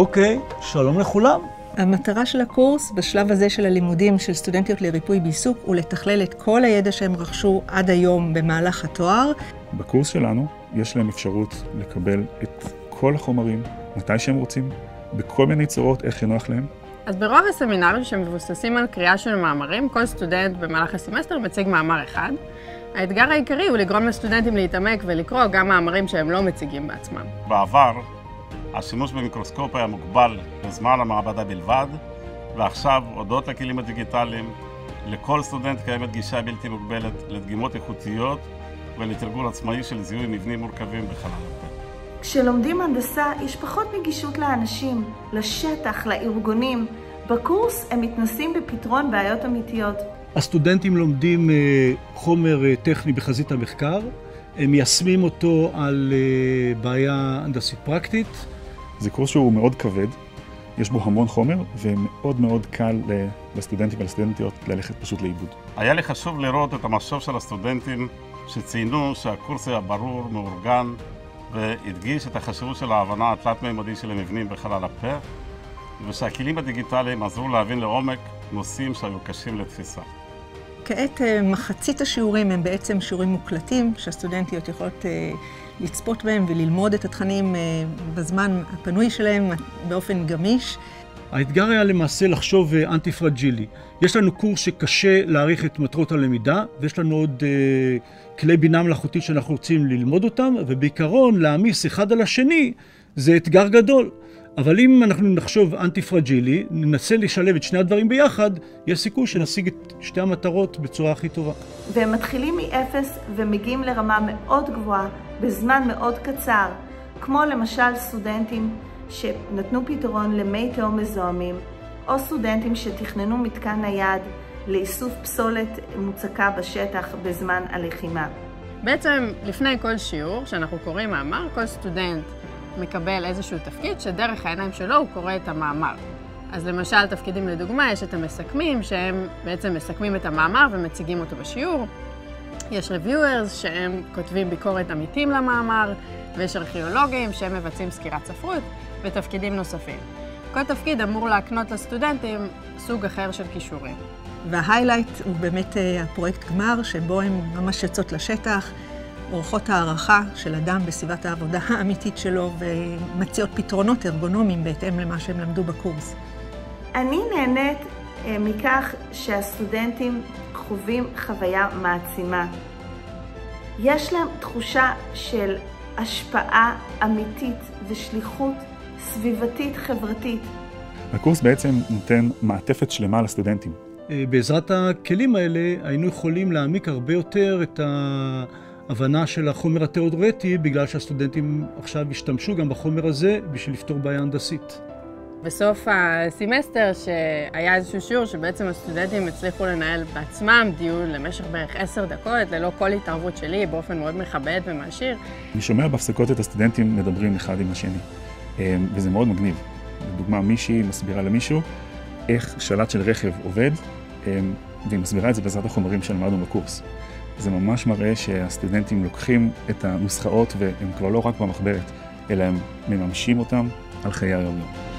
אוקיי, שלום לכולם. המטרה של הקורס בשלב הזה של הלימודים של סטודנטיות לריפוי בעיסוק הוא לתכלל את כל הידע שהם רכשו עד היום במהלך התואר. בקורס שלנו יש להם אפשרות לקבל את כל החומרים, מתי שהם רוצים, בכל מיני צורות, איך שנוח להם. אז ברוב הסמינרים שמבוססים על קריאה של מאמרים, כל סטודנט במהלך הסמסטר מציג מאמר אחד. האתגר העיקרי הוא לגרום לסטודנטים להתעמק ולקרוא גם מאמרים שהם לא מציגים בעצמם. בעבר, השימוש במיקרוסקופ היה מוגבל בזמן המעבדה בלבד, ועכשיו, הודות לכלים הדיגיטליים, לכל סטודנט קיימת גישה בלתי מוגבלת לדגימות איכותיות ולתרגול עצמאי של זיהוי מבנים מורכבים בחלל הפה. כשלומדים הנדסה, יש פחות נגישות לאנשים, לשטח, לארגונים. בקורס הם מתנסים בפתרון בעיות אמיתיות. הסטודנטים לומדים חומר טכני בחזית המחקר, הם מיישמים אותו על בעיה הנדסית פרקטית. זה קורס שהוא מאוד כבד, יש בו המון חומר, ומאוד מאוד קל לסטודנטים ולסטודנטיות ללכת פשוט לאיבוד. היה לי חשוב לראות את המשוב של הסטודנטים שציינו שהקורס היה ברור, מאורגן, והדגיש את החשיבות של ההבנה התלת-ממדית של המבנים בחלל הפה, ושהכלים הדיגיטליים עזרו להבין לעומק נושאים שהיו קשים לתפיסה. כעת מחצית השיעורים הם בעצם שיעורים מוקלטים, שהסטודנטיות יכולות לצפות בהם וללמוד את התכנים בזמן הפנוי שלהם באופן גמיש. האתגר היה למעשה לחשוב אנטי פרג'ילי. יש לנו קורס שקשה להעריך את מטרות הלמידה, ויש לנו עוד כלי בינה מלאכותית שאנחנו רוצים ללמוד אותם, ובעיקרון להעמיס אחד על השני זה אתגר גדול. אבל אם אנחנו נחשוב אנטי פרג'ילי, ננסה לשלב את שני הדברים ביחד, יש סיכוי שנשיג את שתי המטרות בצורה הכי טובה. והם מתחילים מאפס ומגיעים לרמה מאוד גבוהה בזמן מאוד קצר, כמו למשל סטודנטים שנתנו פתרון למי תהום מזוהמים, או סטודנטים שתכננו מתקן נייד לאיסוף פסולת מוצקה בשטח בזמן הלחימה. בעצם לפני כל שיעור שאנחנו קוראים מאמר, כל סטודנט מקבל איזשהו תפקיד שדרך העיניים שלו הוא קורא את המאמר. אז למשל תפקידים לדוגמה, יש את המסכמים שהם בעצם מסכמים את המאמר ומציגים אותו בשיעור. יש reviewers שהם כותבים ביקורת עמיתים למאמר, ויש ארכיאולוגים שהם מבצעים סקירת ספרות ותפקידים נוספים. כל תפקיד אמור להקנות לסטודנטים סוג אחר של כישורים. וההיילייט הוא באמת הפרויקט גמר שבו הן ממש יוצאות לשטח, עורכות הערכה של אדם בסביבת העבודה האמיתית שלו ומציעות פתרונות ארגונומיים בהתאם למה שהם למדו בקורס. אני נהנית מכך שהסטודנטים חווים חוויה מעצימה. יש להם תחושה של השפעה אמיתית ושליחות סביבתית חברתית. הקורס בעצם נותן מעטפת שלמה לסטודנטים. בעזרת הכלים האלה היינו יכולים להעמיק הרבה יותר את ההבנה של החומר התיאורטי, בגלל שהסטודנטים עכשיו השתמשו גם בחומר הזה בשביל לפתור בעיה הנדסית. בסוף הסמסטר שהיה איזשהו שיעור שבעצם הסטודנטים הצליחו לנהל בעצמם דיון למשך בערך 10 דקות, ללא כל התערבות שלי, באופן מאוד מכבד ומעשיר. אני שומע בהפסקות את הסטודנטים מדברים אחד עם השני, וזה מאוד מגניב. לדוגמה, מישהי מסבירה למישהו איך שלט של רכב עובד, והיא מסבירה את זה בעזרת החומרים שלמדנו בקורס. זה ממש מראה שהסטודנטים לוקחים את הנוסחאות והם כבר לא רק במחברת, אלא הם מממשים אותם על חיי היום-יום.